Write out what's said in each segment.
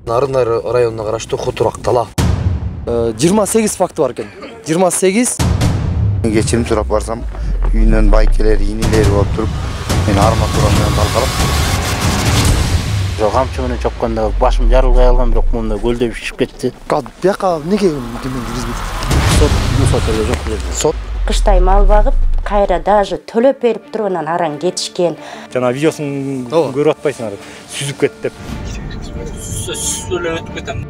Нарынай районуна караштуу Хутурак Тала. 28 факты бар экен. 28. Кечирим сурап барсам, үйүнөн байкелер, инилер болуп туруп, мен арматура менен талкалап. Камчы менен чопканда башым жарылбай алган, бирок мында көлдөп чыгып кетти. Бияка эмнеге киргизбейт? Сот жок деп. Сот. Кыштай мал багып, кайра даже төлөп берип туруп анан аран кетишкен. Жана видеосын көрүп атпайсыңар, сүзүп кетти деп. Сүзүлүп өтүп кетем.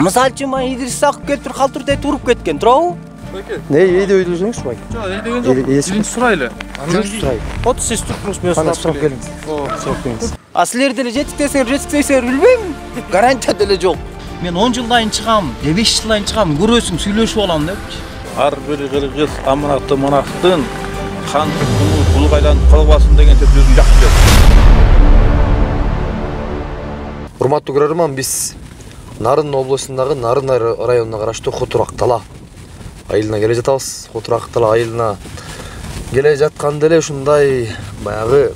Мисалы үчүн мен Идрис Сакып келип калтырды туруп кеткен, туурабы? Не, эйде ойлошуңуз бай. Жок, элдеген жок. Биринчи сурайлы. Сурай. Вот сиз туруңуз, мен Сурап келиңиз. сурап келиңиз. А силер деле жетиктесеңер билбейм. Гарантия деле жок. Мен 10 жылдан чыгам, 5 жылдан чыгам, көрөсүң, сүйлөшүп алам деп. Ар бир кыргыз аманаты манактын хан булгайланып калбасын деген деп өзүм жакшы билем. Урматтуу көрөрман, биз Нарын облусундагы Нарынай районуна караштуу Хутурак Тала айылына келе жатабыз. Хутурак Тала айылына келе жатканда эле ушундай баягы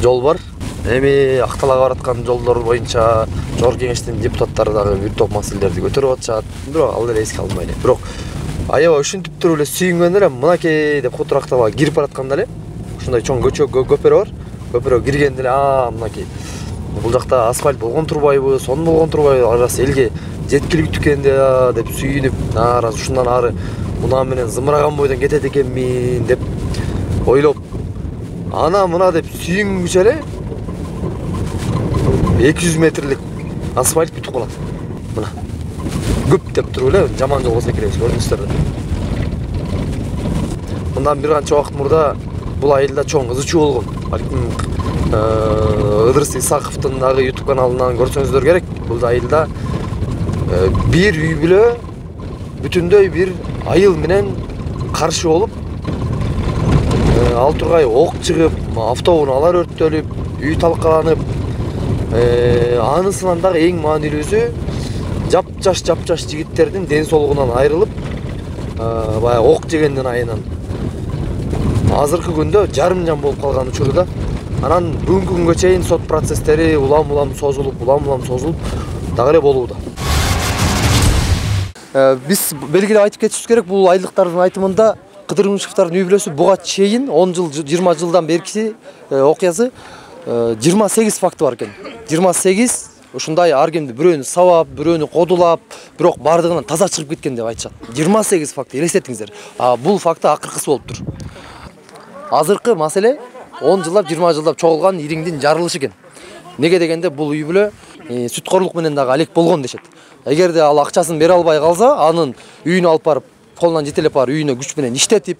жол бар. Эми Акталага бараткан жолдор боюнча Жогорку Кеңештин депутаттары дагы бир топ маселелерди көтөрүп атышат. Бирок ал эле эске алынбай эле. Бирок аябай ушинтип туруп эле сүйүнгөн эле мынакей деп Хутурак Талага кирип баратканда эле ушундай чоң көпөрө бар. Көпөрөгө киргенде эле мынакей бул жакта асфальт болгон турбайбы, сон болгон турбайбы, арасы элге жеткиликтүү экенде деп сүйүнүп, арасы ушундан ары мына менен зымыраган бойдон кетет экенмин деп ойлоп, ана мына деп сүйүнгүчө эле 200 метрлик асфальт бүтүп калат. Мына күп деп туруп эле жаман жол болсо керек көрүнүштөр. Мындан бир канча убакыт мурда бул айылда чоң ызы чуу болгон. Балким Идрис Исаковдун дагы YouTube каналынан көрсөңүздөр керек. Бул айылда бир үй бүлө бүтүндөй бир айыл менен каршы болуп, ал тургай ок чыгып, автоунаалар өрттөлүп, үй талкаланып, анысынан дагы эң маанилүүсү жапжаш жигиттердин ден соолугунан айрылып, баягы ок жегенден айынан азыркы күндө жарым жан болуп калган учурда. Анан бүгүнкү күнгө чейин сот процесстери улам созулуп дагы эле болууда. Биз белгилеп айтып кетишибиз керек, бул айылдыктардын айтымында Кыдырмышевдардын үй бүлөсү буга чейин 10 жыл, 20 жылдан берки окуясы 28 факты бар экен. 28 ушундай ар кимди бирөөнү сабап, бирөөнү кодулап, бирок бардыгынан таза чыгып кеткен деп айтышат. 28 факты, элестетиңиздер. Бул факты акыркысы болуптур. Азыркы маселе 10 жылдап, 20 жылдап чогулган ириңдин жарылышы экен. Неге дегенде бул үй бүлө сүткорлук менен дагы алек болгон дешет. Эгерде ал акчасын бере албай калса, анын үйүнө алып барып, колунан жетелеп барып, үйүнө күч менен иштетип,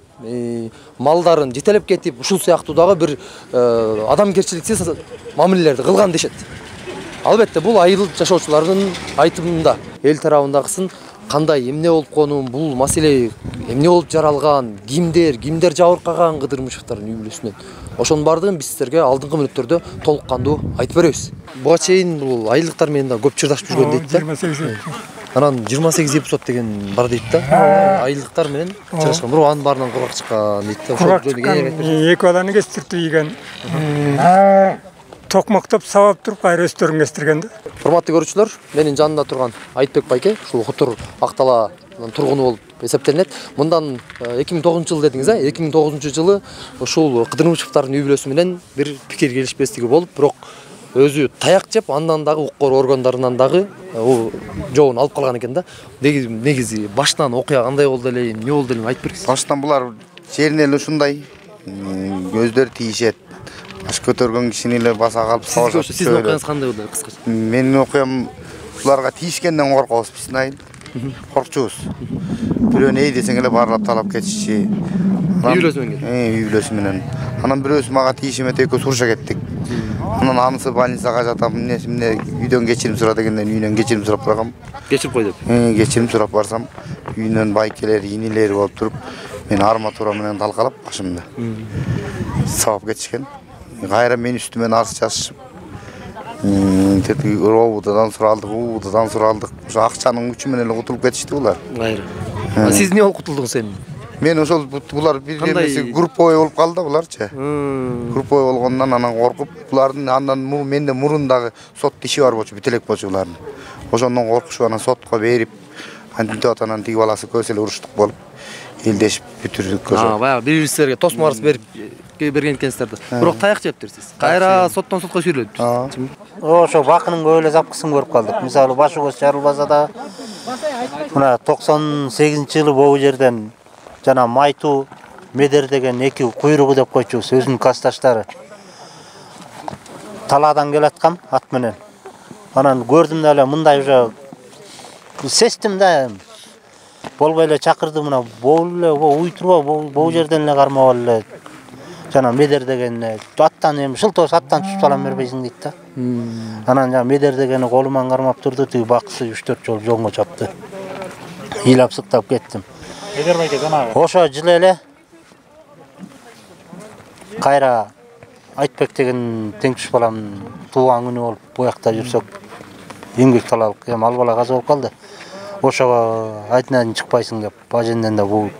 малдарын жетелеп кетип, ушул сыяктуу дагы бир адамгерчиликсиз мамилелерди кылган дешет. Албетте бул айыл жашоочулардын айтымында. Эл тарабындагысын кандай эмне болуп конун, бул маселе эмне болуп жаралган, кимдер жабыркаган Кыдырмышевдардын үй бүлөсүнөн. Ошонун бардыгын биз силерге алдыңкы мүнөттөрдө толук кандуу айтып беребиз. Буга чейин бул айылдыктар менен да көп чырдашып жүргөн дейт да. 28. Анан 28 эпизод деген бар дейт да. Айылдыктар менен чырдашкан. Бирок анын баарынан кургак чыккан дейт да. Кургак чыккан, эки баланы кестирди ийген. Токмоктоп сабап туруп кайра өстөрүн кестирген да. Урматтуу көрүүчүлөр, менин жанымда турган Айтбек байке, ушул Хутур Актала тургуну болуп эсептелинет. Мындан 2009 жыл дедиңиз, 2009 жылы ушул Кыдырмышевдардын үй бүлөсү менен бир пикир келишпестиги болуп, бирок өзү таяк жеп, андан дагы укук органдарынан дагы жообун алып калган экен да. Негизи башынан окуя кандай болду эле, эмне болду эле айтып бериңиз. Баштан булар жерине эле ушундай көздөр тийишет. Аш көтөргөн кишини эле баса калып сабашат. Сиздин окуяңыз кандай болду кыскача? Менин окуям буларга тийишкенден коркобуз биз айыл. Коркчубуз. Бирөөнү эй десең эле баарлап талап кетишчи. Үй бүлөсү менен. Үй бүлөсү менен. Анан бирөөсү мага тийишип экөө суруша кеттик. Анан анысы больницага жатам, эмне үйдөн кечирим сура дегенден үйүнөн кечирим сурап баргам. Кечирип кой деп. Кечирим сурап барсам, үйүнөн байкелер, инилер болуп туруп, мен арматура менен талкалап башымды. Сабап кетишкен. Кайра мен үстүмөн арыз жазышып, робудан суралдык, ошо акчанын күчү менен эле кутулуп кетишти булар. Кайра. Сиз эмне болуп кутулдуңуз эми? Мен ошол булар бир-бирине групповой болуп калды да буларчы. Групповой болгондон анан коркуп, булардын андан менде мурундагы сот иши бар болчу, бүтелек болчу булардын. Ошондон коркушуп анан сотко берип, антинтип атанан тиги баласы көбүс эле уруштук болуп, элдешип бүтүрдүк ошо. Баягы бири-бирибизге тосмо арыз берип берген экенсиздер. Бирок таяк жептирсиз. Кайра соттон сотко сүйрөлөдү. Ошо бакынын көп эле запкысын көрүп калдык. Мисалы башы көз жарылбаса да мына 98-жылы бул жерден жана Майту Медер деген эки куйругу деп койчубуз, өзүнүн классташтары. Талаадан келаткан ат менен. Анан көрдүм да эле мындай уже сездим да. Болбой эле чакырды мына уйтурба бул жерден эле кармап эле. Жана Медер деген аттан эми шылтоос аттан түшүп салам бербейсиң дейт да. Анан жана Медер дегени колуман кармап турду, тиги баксы 3-4 жол жоңго чапты. Ыйлап сыктап кеттим. Медер байке жанагы. Ошо жылы эле кайра Айтбек деген теңтүш баламдын туулган күнү болуп, буякта жүрсөк эмгек талалык, эми ал бала каза болуп калды. Ошого айтынан чыкпайсың деп, баженден да бул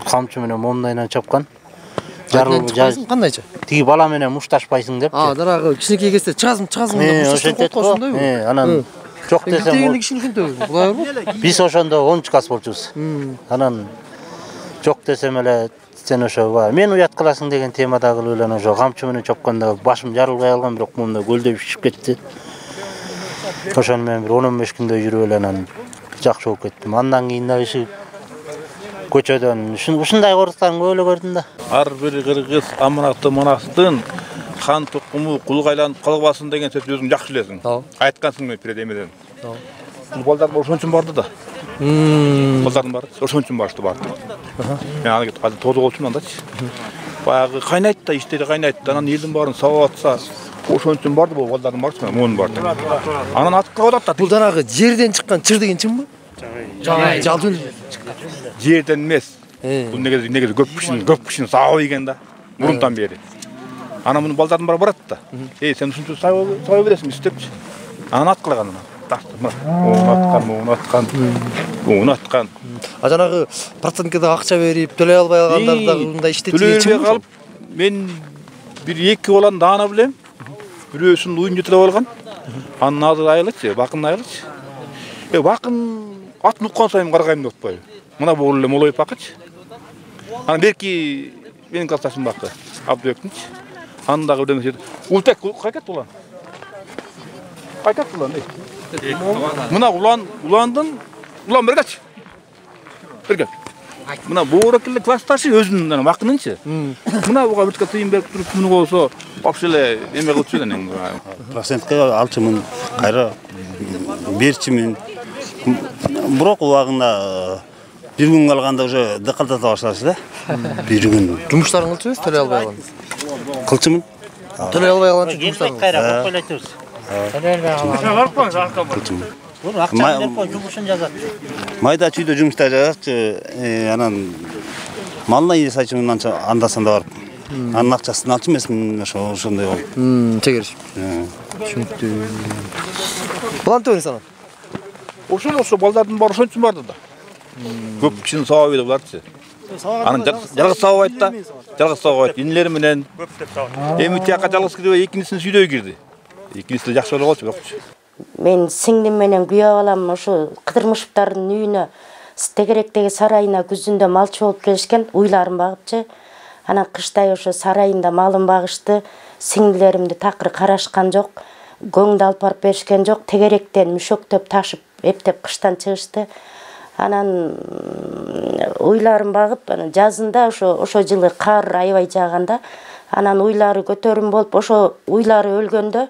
камчы менен момдайынан чапкан. Кандайча? Тиги бала менен мушташпайсың деп. Дарагы кичинекей кезде чыгасың деп мушташып койсоңдойбу? Анан жок десем. Дегенде кичинекей булай болбу? Биз ошондо 10 класс болчубуз. Анан жок десем эле сен ошо мен уят кыласың деген темада кылып эле ошо камчы менен чопканда башым жарылбай калган, бирок момунда көлдөп шишип кетти. Ошону мен бир 10-15 күндөй жүрүп эле анан жакшы болуп кеттим. Андан кийин да иши көчөдөн ушундай кооруктарын көп эле көрдүм да. Ар бир кыргыз аманакты манактын хан тукуму кулга айланып калбасын деген сөздү өзүң жакшы билесиң. Айткансың мен передемеден. Бул балдар ошон үчүн барды да. Балдардын бары ошон үчүн барды. Мен аны азыр тозу болчумун андачы. Баягы кайнайт да, иштери кайнайт. Анан элдин баарын сабап атса, ошон үчүн барды бул балдардын барысы, муун барды. Анан аткылап атат да. Бул жанагы жерден чыккан чыр деген чынбы? Жалдын жерден эмес. Бул негизи көп кишинин сабабы экен да. Мурунтан бери. Анан мунун балдардын баары барат да. Сен ушунча сабай бересиң депчи. Анан аткылаган анан. Унаткан. А жанагы проценткеде акча берип, төлөй албай калгандар да мындай иштетип төлөй калып, мен бир эки баланы даана билем. Бирөөсүн уюн жетире алган. Анын азыр айылычы, бакын айылычы. Бакын атын уккан сайын каргайм деп атпайбы. Мына бул эле молоюп бакычы. Анан берки менин классташым бакы, Абдыбектинчи. Анын дагы бирдеме сет. Ултек кайкат улан. Кайкат улан. Мына улан бергачы. Берге. Мына бооракеле классташы өзүнүн бакынынчы. Мына буга бүткө тыйын берип туруп күнү болсо, вообще эле эме кылып жүргөн. Процентке алчымын, кайра берчимин. Бирок убагында бир күн калганда уже дыкылдата башташты да. Бир күн. Жумуштарын кылчыбыз, төлөй албай калган. Кылчымын. Төлөй албай калганча жумуштарын. Кайра койлайтыбыз. Төлөй албай калган. Бул акчаны берип кой, жумушун жазат. Майда чүйдө жумушта жазатчы, анан малына эсачымын анда-санда барып. Анын акчасын алчу эмесмин, ошондой болуп. Чегериш. Түшүнүктүү. Плантон санат. Ошо балдардын баары ошон үчүн барды да. Көп кишинин сабабы деп буларчы. Анын жалгыз сабабайт да. Жалгыз сабабайт. Инилери менен эми тияка жалгыз кирбей экинчисин сүйдөй кирди. Экинчиси жакшы боло болчу, бирокчу. Мен сиңдим менен күйөө балам ошо Кыдырмышевдардын үйүнө Тегеректеги сарайына күзүндө малчы болуп келишкен, уйларын багыпчы. Анан кыштай ошо сарайында малын багышты. Сиңдилеримди такыр карашкан жок. Көңдү алып барып беришкен жок. Тегеректен мүшөктөп ташып эптеп кыштан чыгышты. Анан уйларын багып, жазында ошо жылы кар аябай жааганда, анан уйлары көтөрүм болуп, ошо уйлары өлгөндө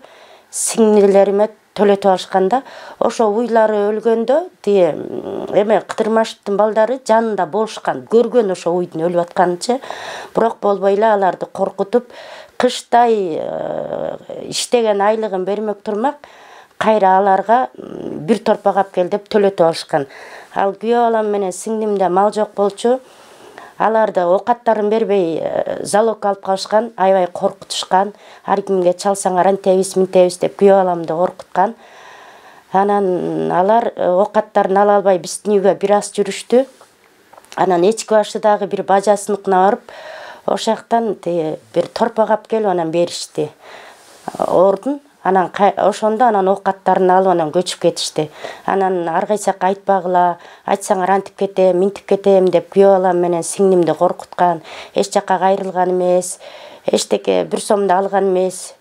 сиңдилериме төлөтүп алышканда, ошо уйлары өлгөндө тие эме Кыдырмашевдин балдары жанында болушкан, көргөн ошо уйдун өлүп атканычы. Бирок болбой эле аларды коркутуп, кыштай иштеген айлыгын бермек турмак, кайра аларга бир торпак алып кел деп төлөтүп алышкан. Ал күйөө балам менен сиңдимде мал жок болчу. Аларды окаттарын бербей залог алып калышкан, аябай коркутушкан. Ар кимге чалсаңар антебиз минтебиз деп күйөө баламды коркуткан. Анан алар окаттарын ала албай биздин үйгө бир аз жүрүштү. Анан эчки башыдагы бир бажасыныкына барып, ошактан бир торпак алып келип анан беришти. Ордун анан ошондо анан оокаттарын алып анан көчүп кетишти. Анан ар кайсакка айтпагыла, айтсаңар антип кетем, минтип кетем деп күйөө балам менен сиңдимди коркуткан. Эч жакка кайрылган эмес, эчтеке бир сомду алган эмес.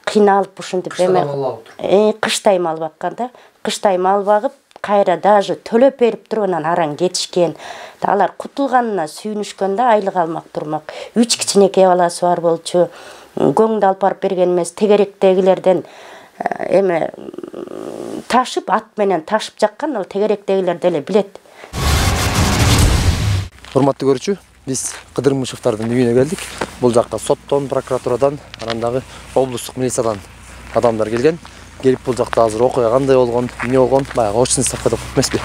Кыйналып ушинтип эме кыштай мал баккан да. Кыштай мал багып, кайра даже төлөп берип туруп анан араң кетишкен. Алар кутулганына сүйүнүшкөн да, айлык алмак турмак. 3 кичинекей баласы бар болчу. Көңдү алып барып берген эмес, тегеректегилерден эме ташып, ат менен ташып жаккан, ал тегеректегилер деле билет. Урматтуу көрүүчү, биз Кыдырмышевдардын үйүнө келдик. Бул жакка соттон, прокуратурадан, анан дагы облустук милициядан адамдар келген. Келип бул жакта азыр окуя кандай болгон, эмне болгон, баягы очный ставка деп эмеспи.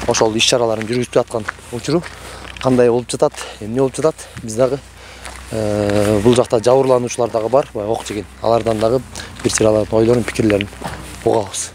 Ошол иш-чараларын жүргүзүп аткан учуру кандай болуп жатат, эмне болуп жатат, биз дагы бул жакта жабырлануучулар дагы бар, баягы ок жеген. Алардан дагы бир чиралардын ойлорун, пикирлерин угабыз.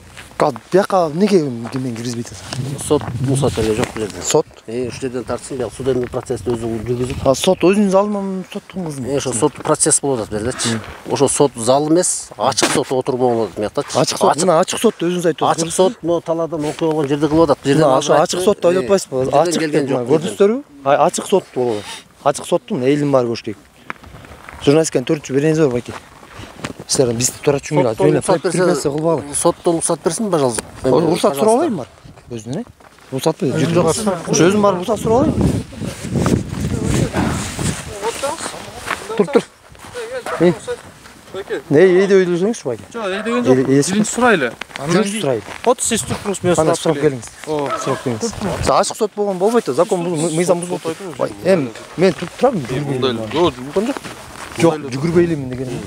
Бияка эмнеге киммен киргизбейт атасың? Сот мусат эле жок бул жерде. Сот? Ушул жерден тартсын, бияк судебный процессти өзү жүргүзүп. Сот өзүнүн залынан соттун кызы. Ошо сот процесс болуп атат бу жердечи. Ошо сот зал эмес, ачык сот отурма болуп атат мыяктачы. Ачык сот, мына ачык сот өзүңүз айтып атасыз. Ачык сот могу талаадан окуя болгон жерде кылып атат. Бу жерден ошо ачык сотто ойлоп атпайсызбы? Ачык келген жок. Көрдүңүздөрбү? Ачык сот болуп атат. Ачык соттун элин баары көрүш керек. Журналистканы төртчү берениз бар баки. Силер бизди туура түшүнгүлө, кылбагыла. Соттон уруксат берсин, пожалуйста. Уруксат сурап алайын бар. Өзүнө. Уруксат бер. Ошо өзүм барып уруксат сурап алайын. Тур. Не, эйде ойлошоңузчу баки. Жок, эйдеген жок. Биринчи сурайлы. Андан сурайлы. Фотосессия туруп мен сурап келиңиз. Сурап келиңиз. Ачык сот болгон болбойт да, закон бул, мыйзам бузулуп атат. Эми мен туруп турам. Жок, жүргөн жок. Жок, жүгүрбөйлүмүн деген.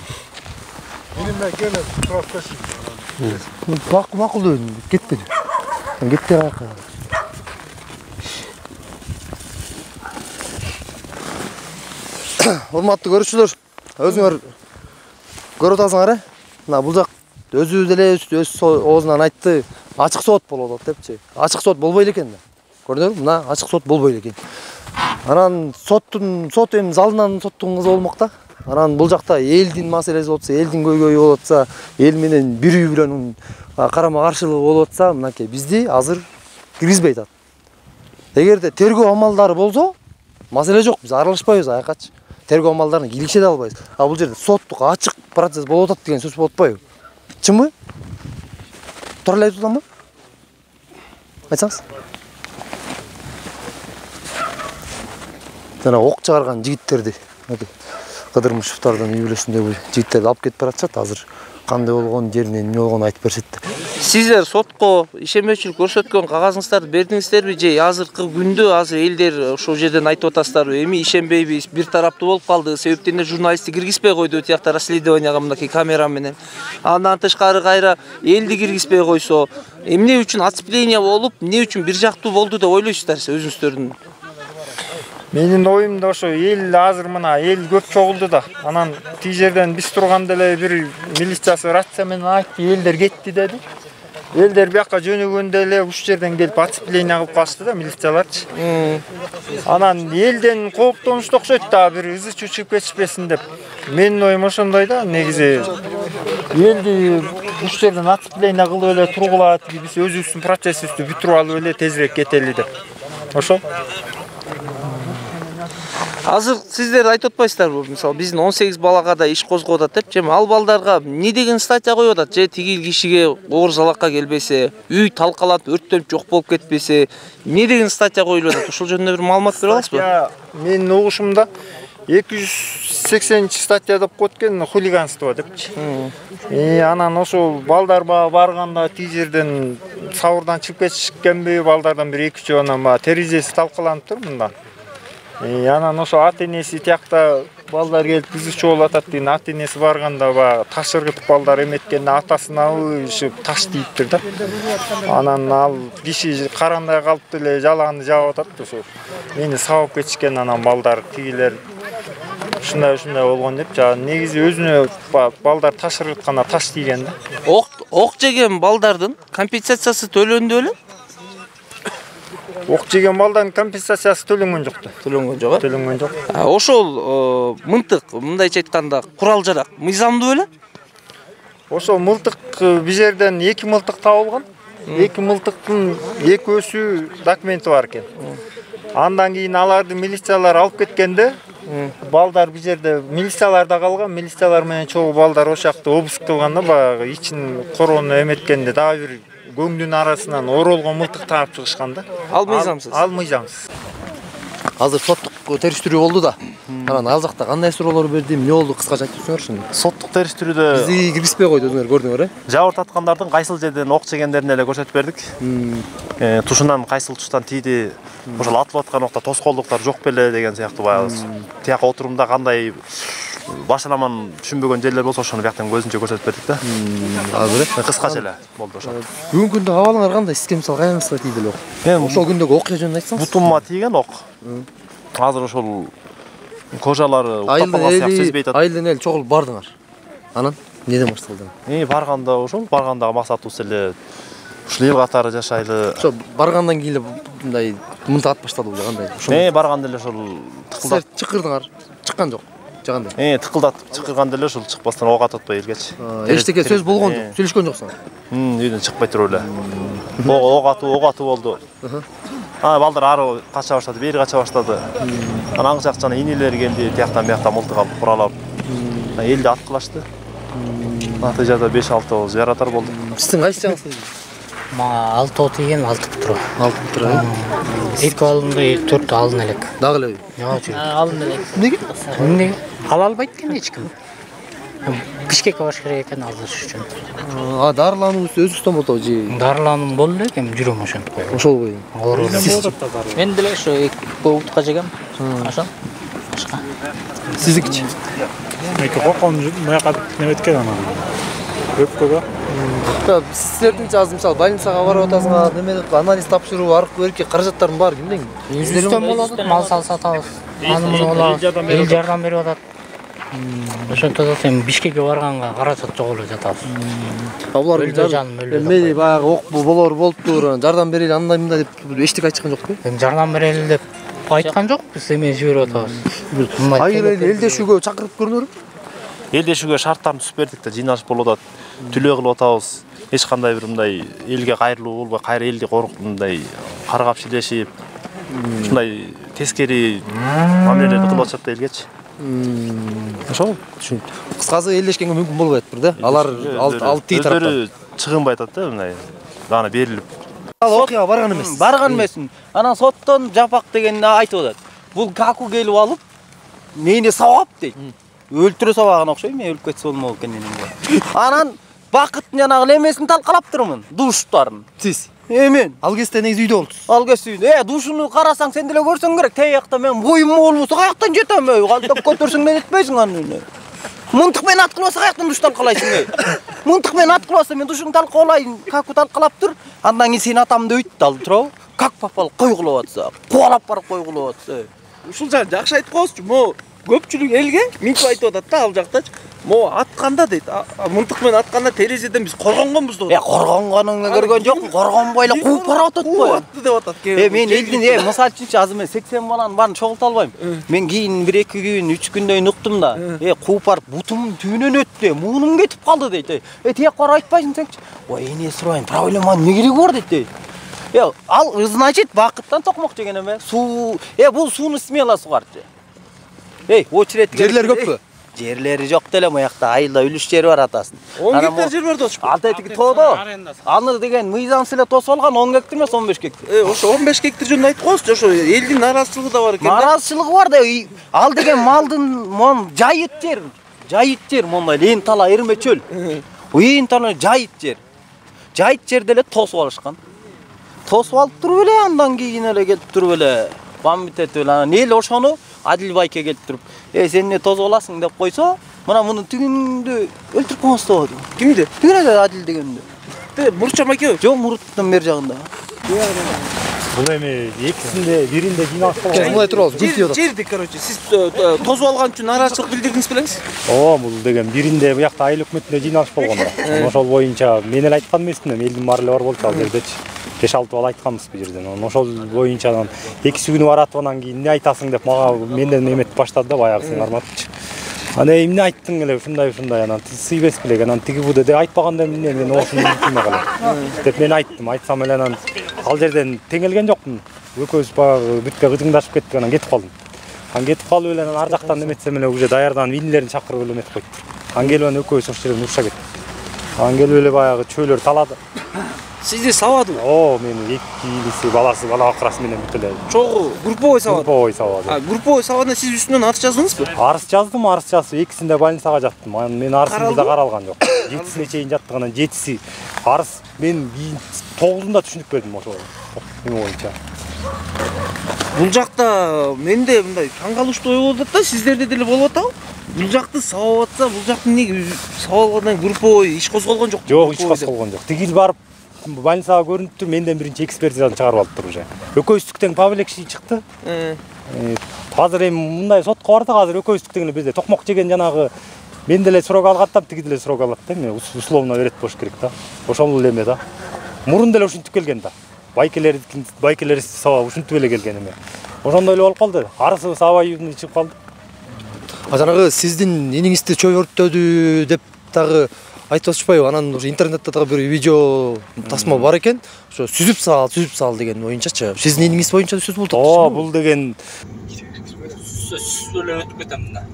Менин келе профессия. Макулдуу кетпеди. Кетти ака. Урматтуу көрүүчүлөр, өзүңөр көрүп атасыңар, мына бул жак өзү деле өз оозунан айтты, ачык сот болот депчи. Ачык сот болбой элекен да. Көрдүңөрбү? Мына ачык сот болбой элекен. Анан сот эми залынан соттун кызы болмок да. Анан бул жакта элдин маселеси болсо, элдин көйгөйү болуп атса, эл менен бири бирөөнүн карама-каршылыгы болуп атса, мынакей бизди азыр киргизбей атат. Эгерде тергөө амалдары болсо, маселе жок, биз аралашпайбыз аякачы. Тергөө амалдарына киргизе да албайбыз. А бул жерде соттук ачык процесс болуп атат деген сөз болуп атпайбы? Чынбы? Туура эле айтып атамбы? Айтсаңыз. Жана ок чыгарган жигиттерди, Кыдырмышевдардын үй бүлөсүндөгү жигиттерди алып кетип баратышат. Азыр кандай болгон, жеринен эмне болгонун айтып беришет. Сиздер сотко ишенбечилик көрсөткөн кагазыңыздарды бердиңиздерби же азыркы күндө азыр элдер ошол жерден айтып атасыздарбы? Эми ишенбейбиз, бир тараптуу болуп калды, себептен журналистти киргизбей койду тиякта расследованияга мынакей камера менен. Андан тышкары кайра элди киргизбей койсо, эмне үчүн отцепление болуп, эмне үчүн бир жактуу болду деп ойлойсуздар өзүңүздөрдүн? Менин оюмда ошо эл азыр мына эл көп чогулду да. Анан тиги жерден биз турганда эле бир милициясы рация менен айтты, элдер кетти деди. Элдер бияка жөнөгөндө эле ушул жерден келип отцепление кылып калышты да милицияларчы. Анан элден кооптонушту окшойт да, бир ызы-чуу чыгып кетишпесин деп. Менин оюм ошондой да, негизи элди ушул жерден отцепление кылып эле тургула, биз өзүбүздүн процессибизди бүтүрүп алып эле тезирээк кетели деп. Ошо. Азыр сиздер айтып атпайсыздарбы? Мисалы биздин 18 балага да иш козгоп атат деп, же ал балдарга эмне деген статья коюп атат? Же тигил кишиге оор залакка келбесе, үй талкаланып, өрттөнүп жок болуп кетпесе, эмне деген статья коюлуп атат? Ошол жөнүндө бир маалымат бере аласызбы? Менин угушумда 280 статья деп коет экен, хулиганство депчи. Анан ошол балдар барганда тиги жерден сабырдан чыгып кетишкенби, балдардан бир 2-3 анан терезеси талкаланып тур мындан. Анан ошо ата-энеси тиякта балдар келип ызы-чуу болуп атат деген ата-энеси барганда таш ыргытып балдар эметкенде атасына ушу таш тийиптир да. Анан ал киши карандай калып деле жалаганды жаап атат ошо. Мени сабап кетишкен анан балдар тигилер ушундай болгон деп, негизи өзүнө балдар таш ыргытканда таш тийген да. Ок жеген балдардын компенсациясы төлөндү беле? ок жеген балдардын компенсациясы төлөнгөн жок да. Төлөнгөн жок, э? Төлөнгөн жок. Ошол мынтык, мындайча айтканда курал жарак мыйзамдуу беле? Ошол мылтык биз жерден 2 мылтык табылган. 2 мылтыктын экөөсү документи бар экен. Андан кийин аларды милициялар алып кеткенде балдар биз жерде милицияларда калган, милициялар менен чогуу балдар ошол жакта обыск кылганда баягы ичин короону эметкенде дагы бир көңдүн арасынан оролгон мылтык таап чыгышкан да. Ал мыйзамсыз. Ал мыйзамсыз. Азыр соттук териштирүү болду да. Анан ал жакта кандай суроолор берди, эмне болду, кыскача айтып өтсөңөрчү. Соттук териштирүүдө бизди киргизбей койду, өзүңөр көрдүңөр, э? Жабыр таткандардын кайсыл жерден ок жегендерин эле көрсөтүп бердик. Тушунан кайсыл тучтан тийди, ошол атылып аткан убакта тоскоолдуктар жок беле деген сыяктуу баягы тияка отурумда кандай башаламан түшүнбөгөн жерлер болсо ошону бияктан көзүнчө көрсөтүп бердик да. Азыр кыскача эле болду ошо. Бүгүнкү күндө абалыңар кандай? Сизге мисалы кайсыга тийди эле ок? Ошол күндөгү окуя жөнүндө айтсаңыз. Бутумма тийген ок. Азыр ошол кожалары утапкан сыяктуу сезбей атат. Айылдан эл чогулуп бардыңар. Анан неден башталды? Барганда ошол баргандагы максатыбыз эле ушул эл катары жашайлы. Ошо баргандан кийин эле мындай мынтык ат башталды беле кандай? Барганда эле ошол тыкылдап чыкырдыңар. Чыккан жок. Жагандай. Тыкылдатып чыкырганда эле ошол чыкпастан ок атпай элгечи. Эчтеке сөз болгон жок, сүйлөшкөн жоксуң. Үйдөн чыкпай туруп эле. Ок атуу болду. Балдар ары кача баштады, бери кача баштады. Анан аңгы жактан инелери келди, тияктан бияктан мылтык алып куралап. Элди аткылашты. Натыйжада 5-6 жаратар болду. Сиздин кайсы жагыңыз? Мага 6 тийген 6 бутура. 6 бутура. Эки алынды 4 алын элек. Дагы эле? Жок. Алын элек. Эмнеге? Ала албайт экен эч ким. Бишкекке баш керек экен алыш үчүн. Дарылануңуз өзүңүздөн болду же? Дарылануум болду элек, эми жүрөм ошентип койгон. Ошол бой. Мен деле ошо 2 бутка жегем. Ошон. Башка. Сиздикичи? Эки кокон маяка неметкен анан. Өпкөгө. Сиздердин азыр мисалы больницага барып атасыңар, неме анализ тапшыруу, аркы берки каражаттардын баары кимден? Өзүбүздөн болот, мал сал сатабыз. Анын болот, эл жардам берип атат. Ошентип атат, эми Бишкекке барганга каражат жок эле жатабыз. Булар эми баягы ок болор болуптур, жардам берели андай мындай деп эчтеке айтышкан жокпу? Эми жардам берели деп айткан жокпуз, эми жиберип атабыз. Элдешүүгө чакырып көрүнөрбү? Элдешүүгө шарттарын түзүп бердик да, жыйналыш болуп атат. Түлөө кылып атабыз. Эч кандай бир мындай элге кайрылуу болбой, кайра элди мындай каргап шилешип, ушундай тескери мамилелерди кылып атышат да элгечи. Ошол түшүнүктүү. Кыскасы элдешкенге мүмкүн болбой атыптыр да. Алар алып тиги тараптан. Өздөрү чыгынбай атат да, мындай. Дана берилип. Ал окуяга барган эмес. Барган эмесмин. Анан соттон жапак дегенди айтып атат. Бул каку келип алып, мени сабап дейт. Өлтүрө сабаган окшойт, мен өлүп кетсе болмок экен эне. Анан бакыттын жанагы эмесин талкалап турмун, душтарын. Сиз? Мен. Ал кезде негизи үйдө болдуз. Ал кезде үйдө. Душуну карасаң сен деле көрсөң керек. Тиякта мен боюм болбосо каяктан жетем? Калтап көтөрсөң да жетпейсиң анын. Мынтык менен аткылбаса каяктан душ талкалайсың? Мынтык менен аткылбаса мен душуңду талкалайын, каку талкалап тур. Андан кийин сен атамды өйттү алып туруп, как попал койгулап атса, кубалап барып койгулап атса. Ушул жакшы айтып коесузчу, мо көпчүлүк элге мынтип айтып атат да, ал жактачы. Мо атканда дейт, мынтык менен атканда терезеден биз коргонгонбуз деп. Коргонгонуңду көргөн жокмун, коргонбой эле кууп барып атат го. Атты деп атат. Мен элдин, мисалы үчүнчү азыр мен 80 баланын баарын чогулта албайм. Мен кийин 1-2 күн, 3 күндөн кийин уктум да. Кууп барып бутумдун түбүнөн өттү, муунум кетип калды дейт. Тияк барып айтпайсың сенчи? Ой, эне сурайын, проблема эмне кереги бар дейт. Ал значит бакыттан токмок жеген эме. Суу, бул сууну смело сугарчы. Очередге жерлер көппү? Жерлери жок деле, моякта айылда үлүш жери бар атасын. 10 гектар жер бар дочку. Алтайтыки тоодо. Аны деген мыйзамсыз эле тосуп алган 10 гектар эмес, 15 гектар. Ошо 15 гектар жөнүндө айтып коесузчу, ошо элдин наразычылыгы да бар экен. Наразычылыгы бар да, ал деген малдын жайыт жер. Жайыт жер, мондай лентала эрме чөл. Уйын тана жайыт жер. Жайыт жерде эле тосуп алышкан. Тосуп алып туруп эле, андан кийин эле келип туруп эле бамбитет эле. Анан эл ошону Адил байке келип туруп, сен эмне тосуп аласың деп койсо, мына муну түгүндө өлтүрүп койсо болот. Кимди? Түгүндө Адил дегенди. Мурчам аке? Жок, Муруттун бер жагында. Бул эми экисинде, биринде жыйналыш болгон. Мындай туруп жерди, короче, сиз тосуп алган үчүн наразычылык билдирдиңиз белеңиз? Бул деген биринде буякта айыл өкмөтүндө жыйналыш болгон да. Ошол боюнча мен эле айткан эмесмин, элдин баары эле бар болчу ал жердечи. 5-6 бала айтканбыз бул жерден. Ошол боюнча анан 2 күнү баратып анан кийин эмне айтасың деп мага менден эметип баштады да баягысын карматчы. Ана эмне айттың эле ушундай анан сый эмес белек анан тиги бу деп айтпаганда эмне мен ошону билбейм калам деп мен айттым. Айтсам эле анан ал жерден теңелген жокмун. Экөөбүз баягы бүтпөй кыжыңдашып кеттик анан кетип калдым. Анан кетип калып эле анан ар жактан эметсем эле уже даярданып инилерин чакырып эле эметип койтур. Анан келип анан экөөбүз ошол жерден уруша кеттик. Анан келип эле баягы чөйлөр талады. Сизди сабадыбы? О, мен эки илиси баласы бала акырасы менен бүт эле. Чогуу групповой сабады. Групповой сабады. Групповой сабадына сиз үстүнөн арыз жаздыңызбы? Арыз жаздым, экисинде больницага жаттым. Мен арызым да каралган жок. 7-сине чейин жаттык, анан 7-си арыз мен 9-унда түшүнүп бердим ошол. Эме боюнча. Бул жакта менде мындай таң калыштуу ой болуп атат да, сиздерде деле болуп атабы? Бул жакты сабап атса, бул жактын неге сабалгандан групповой иш козголгон жок? Жок, иш козголгон жок. Тигил барып больницага көрүнүптүр, менден биринчи экспертизаны чыгарып алыптыр уже. Экөөбүздүктен повлекши чыкты. Азыр эми мындай сотко барды, азыр экөөбүздүктен эле бизде токмок жеген жанагы мен деле срок алгаттам, тиги деле срок алат да, эми условно берет болуш керек да. Ошол эле эме да. Мурун деле ушинтип келген да. Байкелер сабап ушинтип эле келген эме. Ошондой эле болуп калды. Арысы сабай чыгып калды. Жанагы сиздин иниңизди чөй өрттөдү деп дагы айтып атышпайбы? Анан уже интернетте дагы бир видео тасма бар экен. Ошо сүзүп сал деген боюнчачы. Сиздин иниңиз боюнча сөз болуп атат. О, бул деген сөзлөр өтүп кетем мына.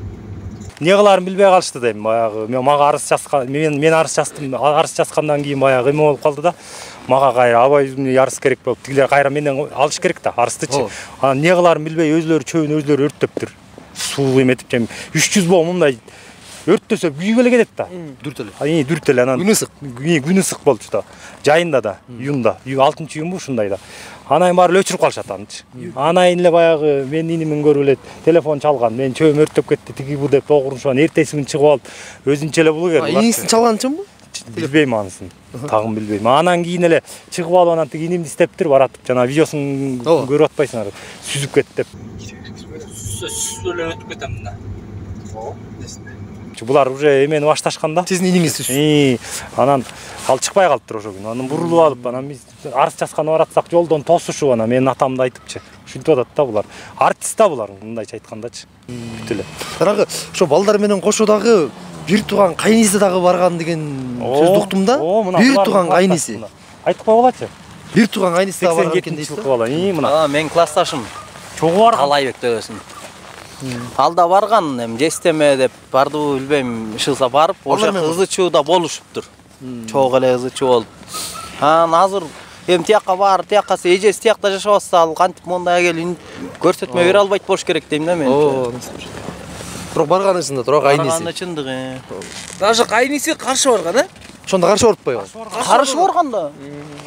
Не кыларын билбей калышты дейм. Баягы мага арыз жазган, мен арыз жаздым. Арыз жазгандан кийин баягы эме болуп калды да. Мага кайра абай арыз керек болуп, тигилер кайра менден алыш керек да арыздычы. Анан не кыларын билбей өзлөрү чөйүн өзлөрү өрттөптүр. Суу эметип жем 300 боо мындай өрттөсө күйүп эле кетет да. Дүрт эле. Дүрт эле анан күнү ысык. Күнү ысык болчу да. Жайында да, июнда. 6-июнбу ушундай да. Анан баары өчүрүп калышат анычы. Анан эле баягы мен инимин көрүп эле телефон чалган. Мен чөйүм өрттөп кетти, тиги бу деп огурушан эртеси күнү чыгып алып өзүнчө эле булугер. Иниңиздин чалганычынбы? Билбейм анысын. Тагын билбейм. Анан кийин эле чыгып алып анан тиги инимди издептир баратып, жана видеосун көрүп атпайсыңар. Сүзүп кетти деп. Сөзлөр өтүп кетем мына. Булар уже эмени башташкан да. Сиздин иниңиз. Анан ал чыкпай калыптыр ошол күнү. Анан бурулуп алып, анан биз арыз жазганы баратсак жолдон тосушуп анан менин атамды айтыпчы. Ушинтип атат да булар. Артист да булар, мындайча айткандачы. Бүт эле. Жанагы ошо балдар менен кошо дагы бир тууган кайниси дагы барган деген сөздү уктум да. Бир тууган кайниси. Айтпай болачы. Бир тууган кайниси дагы барган экен дейт бала. Мына. Мен классташым. Чогуу барган. Алайбек дөгөсүн. Алда барган, эми жестеме деп бардыбы билбейм, ишылса барып, ошо ызы чууда болушуптур. Чогуу эле ызы чуу болуп. Анан азыр эми тияка бар, тиякасы эжеси тиякта жашап атса, ал кантип мондай келин көрсөтмө бере албайт болуш керек дейм да мен. Бирок барганысында тура кайниси. Барганда чындыгы. Даже кайниси каршы барган, э? Ошондо каршы барыппайбы? Каршы барган да.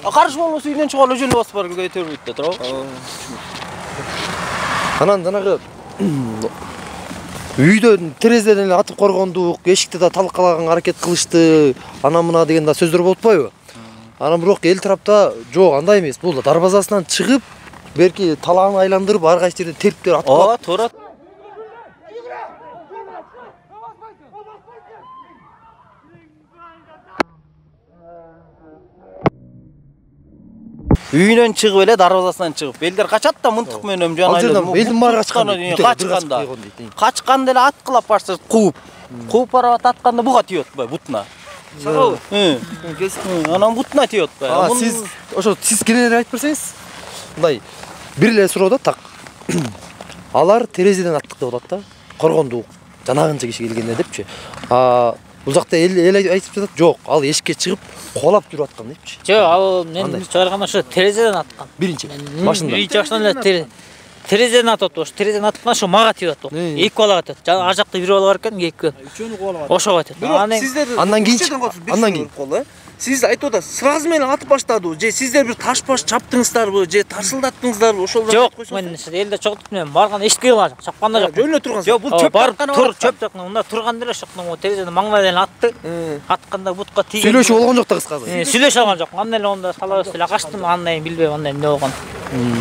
Каршы болбосо үйдөн чыгып эле жөнүп басып барып кетербейт да, туурабы? Анан жанагы үйдөн терезеден эле атып коргондук, эшикти да талкалаган аракет кылышты, ана мына деген да сөздөр болуп атпайбы? Анан бирок эл тарапта жок, андай эмес. Бул дарбазасынан чыгып, берки талааны айландырып, ар кайсы жерде терптер атып. Ооба, туура. Үйүнөн чыгып эле дарбазасынан чыгып, элдер качат да мынтык менен жана элдин баары качканда. Качканда эле аткылап башташат, кууп. Кууп барып атканда буга тийет атпайбы, бутуна. Сагабы? Анан бутуна тийет атпайбы. Сиз ошо сиз кененирээк айтып берсеңиз. Мындай бир эле суроо да так. Алар терезеден аттык деп атат да. Коргондук, жанагынча киши келгенде депчи. Бул жакта эл айтып жатат, жок, ал эшикке чыгып колап жүрүп аткан депчи. Жок, ал мен чыгарганда ошо терезеден аткан. Биринчи башында. Биринчи башынан эле терезеден атат, ошо терезеден аткан ошо мага тийип атат. Эки бала атат. Жана ар жакта бир бала бар экен, эки. Үчөөнү кубалап. Ошого атат. Андан кийин сиз айтып атасыз, сразу менен атып баштадыбы же сиздер бир таш баш чаптыңыздарбы же тарсылдаттыңыздарбы, ошол жок, мен элде чогултуп мен барган эшикке кылган, чапканда жок. Жөнүнө турган. Жок, бул чөп чапкан, чөп чапкан. Мында турганда эле ошондо терезеден маңдайдан атты. Атканда бутка тийген. Сүйлөшүп болгон жок да кыскасы. Сүйлөшүп алган жок. Анда эле онда салабыз эле качтым, андай билбейм, андай эмне болгон.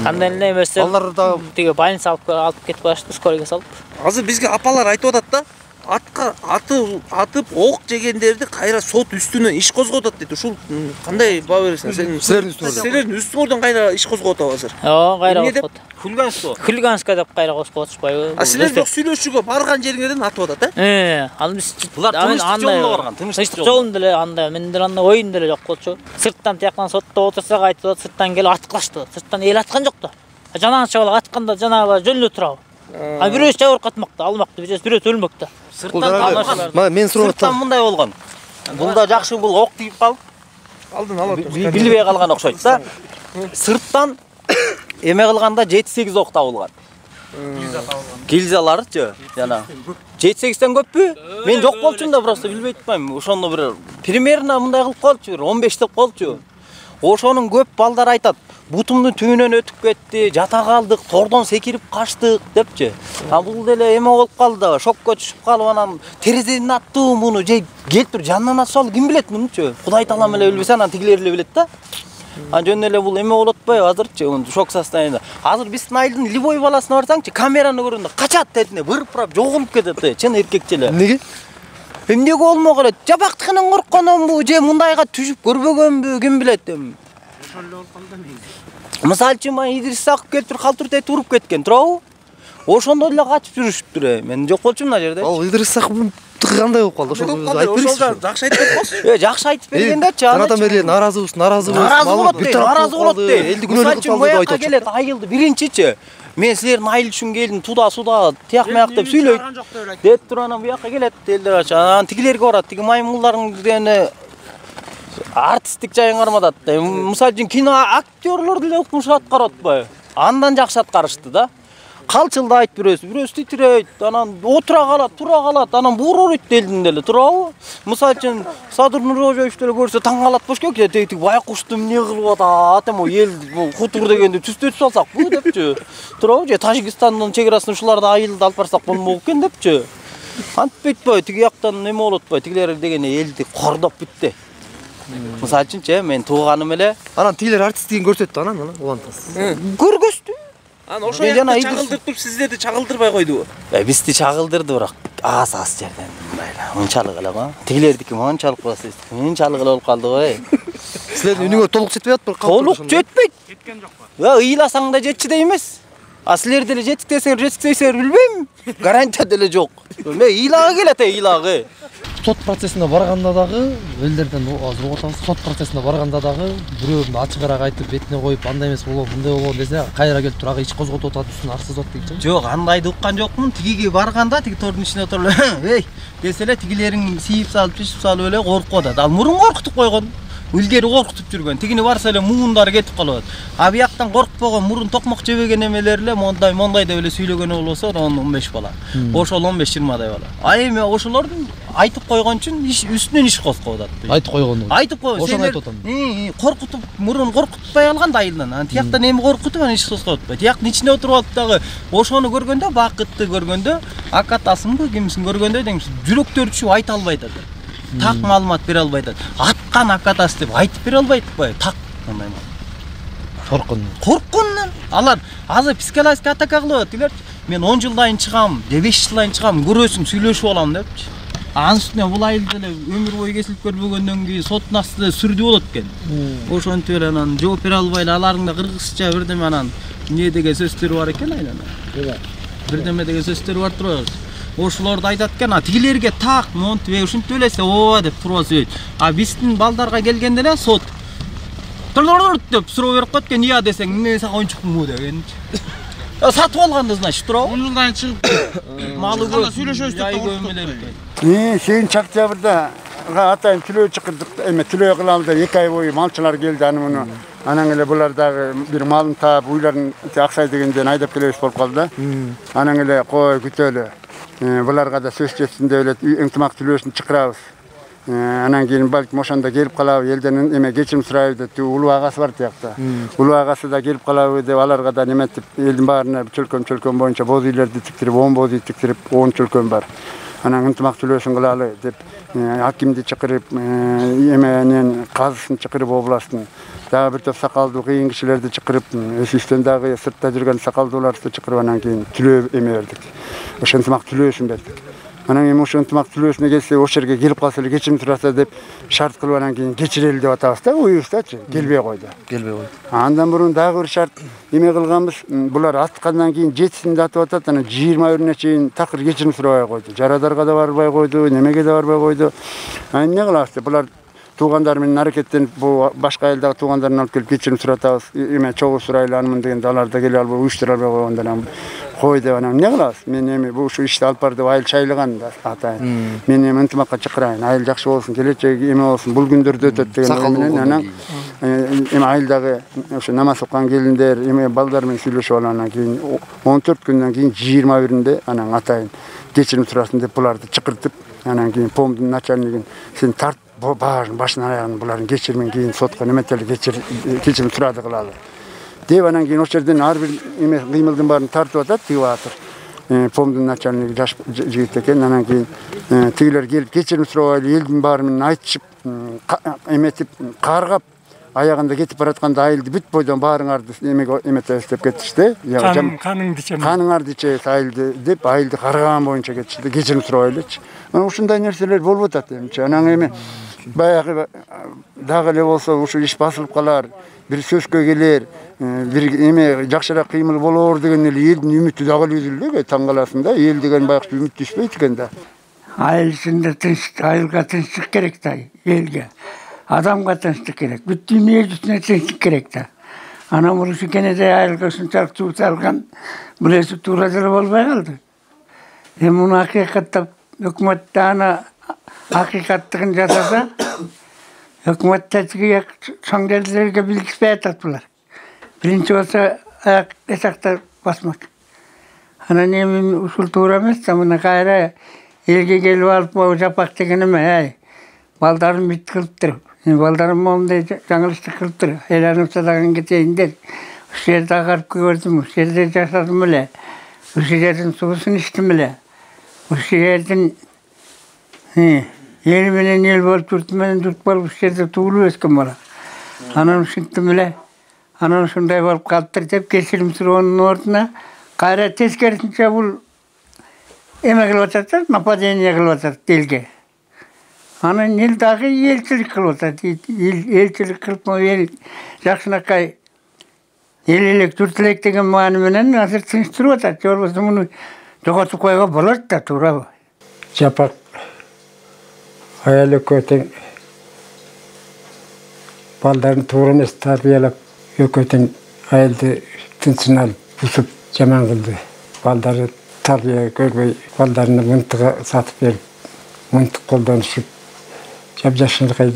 Анда эле эмесе. Алар да тиги больница алып кетип калышты, скорыйга салып. Азыр бизге апалар айтып атат да, атып ок жегендерди кайра сот үстүнөн иш козготот дейт. Ушул кандай баа бересиң сен? Силердин үстүңөрдөн кайра иш козготуп азыр. Кайра козготот. Хулиганство деп кайра козготуп атышпайбы? Силер жок сүйлөшүүгө барган жериңерден атып атат, Ал биз булар тыныштык жолунда барган, тыныштык жолунда эле анда мендер анда оюн деле жок болчу. Сырттан тияктан сотто отурсак айтып, сырттан келип аткылашты. Сырттан эл аткан жок да. Жанагы чабала атканда жанагы жөнүнө турабы. Бирөөсү жабырып катмакта, алмакты, бирөөсү өлмөктө. Сырттан мындай болгон. Бунда жакшы бул ок тийип калып, алдын ала билбей калган окшойт да. Сырттан эме кылганда 7-8 ок табылган. Гильзаларчы, жана 7-8тен көппү? Мен жок болчумун да, просто билбей атпайм. Ошону бир примерно мындай кылып коелчу, 15 деп коелчу. Ошонун көп балдар айтат. Бутумдун түбүнөн өтүп кетти, жата калдык, тордон секирип качтык депчи. Бул деле эме болуп калды, шокко түшүп калып анан терезеден аттым муну же келип жанынан атсалы ким билет мунучу. Кудай таалам эле билбесе анан тигилер эле билет да. Жөн эле бул эме болуп атпайбы азырчы, шок состояниеда. Азыр биздин айылдын любой баласына барсаңчы, камераны көргөндө качат тетине, бырып жоголуп кетет, чын эркекче эле. Неге? Эмнеге болмок эле? Жабактыгынан коркконунбу, же мындайга түшүп көрбөгөнбү, ким билет эми. Мисалы үчүн Идрис Сакып келип туруп калтыр тетип уруп кеткен, туурабы? Ошондо эле качып жүрүшүптүр. Мен жок болчумун мына жерде. Ал Идрис Сакып кандай болуп калды? Айтып берсиңи. Жакшы айтып берсиңи. Жакшы айтып бергендечи. Жанатан Мерле наразыбыз. Наразы болот дейт. Элди күнөөлүк кылды деп айтып келет. Айылды биринчичи. Мен силердин айыл үчүн келдим, туда-суда, тияк маяк деп сүйлөйт. Деп туруп анан буяка келет, элдер ача. Анан тигилерге барат. Тиги маймылдардын дегени артисттик жайын карматат. Мисалы үчүн кино актерлор деле укмуш аткарып атпайбы? Андан жакшы аткарышты да. Калчылдайт бирөөсү титирейт, анан отура калат, анан бууруйт элдин деле, туурабы? Мисалы үчүн Садыр Нурожоевич деле көрсө таң калат болуш керек, тетиги байкушту эмне кылып атат, эми эл хутур дегенди түстөтүп салсак бу депчи. Туурабы? Же Тажикстандын чек-арасына ушуларды айылды алып барсак болмок экен депчи. Антпейт бай, тиги жактан эме болот бай, тигилер дегени элди кордоп бүтти. Мисалы үчүнчү мен тууганым эле. Анан тигилер артисттигин көрсөттү анан улантасыз. Көргөздү. Анан ошо жерде чагылдырып сиздерди чагылдырбай койдубу? Бизди чагылдырды, бирок аз жерден мындай мынчалык эле го. Тигилердики мынчалык болсо, мынчалык эле болуп калды го. Силердин үнүңөр толук жетпей атпыр? Толук жетпейт. Жеткен жокпу? Ыйласаң да жетчидей эмес. Силер деле жетик десеңер билбейм. Гарантия деле жок. Мен ыйлагы келет, ыйлагы. Сот процессине барганда дагы элдерден азыр угатабыз. Сот процессине барганда дагы бирөө ачыгыраак айтып бетине коюп андай эмес болобу, мындай болобу десе, кайра келип туруп иш козготуп атат, үстүнө арыз созот дейт. Жок, андайды уккан жокмун. Тигиге барганда тиги тордун ичине отуруп эле, "Эй" десе эле тигилерин сийип салып, чишип салып эле коркуп атат. Ал мурун коркутуп койгон. Илгери коркутуп жүргөн. Тигини барса эле муундары кетип калат. Бияктан коркпогон, мурун токмок жебеген эмелер эле мондай деп эле сүйлөгөнү болсо 10-15 бала. Ошол 15-20дай бала. Эми ошолордун айтып койгон үчүн үстүнөн иш козгоп атат. Айтып койгон. Айтып койгон. Ошону айтып атам. Коркутуп, мурун коркутпай алган айылдан. Анан тияктан эми коркутуп анан иш козгоп атпайт. Тияктын ичине отуруп алып дагы ошону көргөндө, Бакытты көргөндө, акатасынбы, кимсин көргөндө деңиз, жүрөктөрү түшүп айта албайт атат. Так маалымат бере албайт атат. Аткан акатасы деп айтып бере албайт атпайбы? Так мындай. Корккондон. Алар азыр психологический атака кылып атат. Тилер мен 10 жылдан чыгам, 5 жылдан чыгам, көрөсүң сүйлөшүп алам депчи. Анын үстүнө бул айылда эле өмүр бою кесилип көрбөгөндөн кийин соттун астында сүрдүү болот экен. Ошентип эле анан жооп бере албай эле алардын да кыргызча бирдеме анан эмне деген сөздөр бар экен айлана. Бирдеме деген сөздөр бар турат. Ошолорду айтат экен, тигилерге так, монтип, ушинтип элесе ооба деп туруп сөйт. Биздин балдарга келгенде эле сот деп суроо берип коет экен, "Ия" десең, "Мен сага ойнчукмун" деген. Сатып алганды, значит, туурабы? 10 жылдан чыгып малы көп сүйлөшөбүз деп. Сегизинчи октябрда атайын түлөө чакырдык, эме түлөө кылалды. 2 ай бою малчылар келди муну. Анан эле булар дагы бир малын таап, уйларын Аксай дегенден айдап келебиз болуп калды да. Анан эле кой күтөлү. Буларга да сөз жетсин деп эле ынтымак түлөөсүн чакырабыз. Анан кийин балким ошондо келип калабы, элден эме кечирим сурайбы деп улуу агасы бар тиякта. Улуу агасы да келип калабы деп аларга да неметип элдин баарына чөлкөм боюнча боз үйлөрдү тиктирип, 10 боз үй тиктирип, 10 чөлкөм бар. Анан ынтымак түлөөсүн кылалы деп акимди чакырып, эменин казысын чакырып областтын. Дагы бир топ сакалдуу кыйын кишилерди чакырып, өсүштөн дагы сыртта жүргөн сакалдууларды чакырып анан кийин түлөө эме бердик. Ошо ынтымак түлөөсүн бердик. Анан эми ошо ынтымак сүйлөшүүнө келсе, ошол жерге келип калса эле кечирим сураса деп шарт кылып анан кийин кечирели деп атабыз да, уюбуздачы, келбей койду. Андан мурун дагы бир шарт эме кылганбыз, булар аткандан кийин жетисин деп атат, анан 20 чейин такыр кечирим сурабай койду. Жарадарга да барбай койду, немеге да барбай койду. Эмне кылабыз деп булар туугандар менен аракеттенип, бул башка айылдагы туугандарын алып келип кечирим суратабыз, эме чогуу сурайлы анмын дегенде алар да келе албай уюштура албай койгондон кой деп анан эмне кылабыз? Мен эми бул ушу ишти алып бар деп айыл шайлыган да атайын. Мен эми ынтымакка чакырайын, айыл жакшы болсун, келечеги эме болсун, бул күндөрдө өтөт деген менен анан эми айылдагы ошо намаз окуган келиндер, эме балдар менен сүйлөшүп алгандан кийин 14 күндөн кийин 21-инде анан атайын кечирим сурасын деп буларды чакыртып, анан кийин помдун начальнигин сен тарт баарын башынан аягын булардын кечиримин кийин сотко неметели кечирим сурады кылалы деп анан кийин ошол жерден ар бир эме кыймылдын баарын тартып атат тигибатыр. Помдун начальниги жаш жигит экен. Анан кийин тигилер келип кечирим сурап элдин баары менен айтышып эметип каргап аягында кетип баратканда айылды бүт бойдон баарыңарды эметебиз деп кетишти. Каныңарды ичебиз айылды деп айылды каргаган боюнча кетишти. Кечирим сурап элечи. Ушундай нерселер болуп атат эмчи. Анан эми баягы дагы эле болсо ушу иш басылып калар, бир сөзгө келер, бир эме жакшыраак кыймыл болор деген эле элдин үмүтү дагы үзүлдү. Таң каласың да, эл деген баягы үмүт түшпөйт экен да. Айыл ичинде тынчтык, айылга тынчтык керек да, элге. Адамга тынчтык керек. Бүт дүйнө жүзүнө тынчтык керек да. Анан урушу кенеде айылга ушунчалык суу салган, булеси туура деле болбой калды. Эми муну акыйкаттап өкмөт аны акыйкаттыгын жасаса, өкмөт тетиги чоң элдерге билгизбей атат булар. Биринчи болсо аяк эсактар басмак. Анан эми ушул туура эмес да, мына кайра элге келип алып могу жапак деген эме, балдарын бүт кылыптыр. Балдарым момундай жаңылыштык кылыптыр. Айланып садаган кетейиндер. Ушул жерде агарып көрдүм, ушул жерде жашадым эле. Ушул жердин суусун ичтим эле. Ушул жердин эл менен эл болуп, журт менен журт болуп, ушул жерде туулуп өскөн бала. Анан ушинтип эле, анан ушундай болуп калыптыр деп кечирим суроонун ордуна кайра тескерисинче бул эме кылып атат, нападение кылып атат элге. Анан эл дагы элчилик кылып атат. Элчилик кылып, эл жакшынакай эл элек, журт элек деген маани менен азыр тынчтырып атат. Же болбосо муну жоготуп койго болот да, туурабы? Жапак аял экөө тең балдарын туура эмес тарбиялап, экөө тең аялды тынчын алып, бусуп жаман кылды. Балдары тарбия көрбөй, балдарына мынтыга сатып берип, мынтык колдонушуп, жап-жашынакай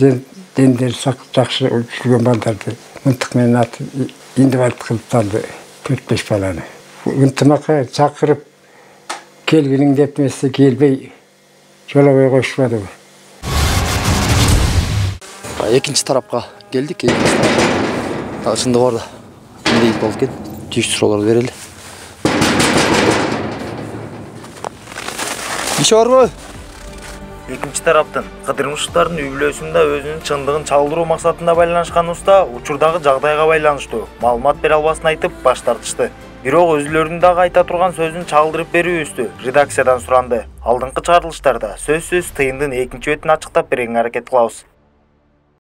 дендери жакшы жүргөн балдарды мынтык менен атып, инвалид кылып салды 4-5 баланы. Ынтымакка чакырып келгиниң деп эмесе келбей, жолобой коюшпадыбы. Экинчи тарапка келдик. Чындыгы бар да. Эмне болуп экен? Тийиштүү суроолорду берели. Иши барбы? Экинчи тараптын кыдырмыштардын үй бүлөсүндө өзүнүн чындыгын чалдыруу максатында байланышкан уста учурдагы жагдайга байланыштуу маалымат бере албасын айтып баш тартышты. Бирок өзүлөрүнүн дагы айта турган сөзүн чалдырып берүүбүздү редакциядан суранды. Алдыңкы чыгарылыштарда сөзсүз тыйындын экинчи бетин ачыктап берүүгө аракет кылабыз.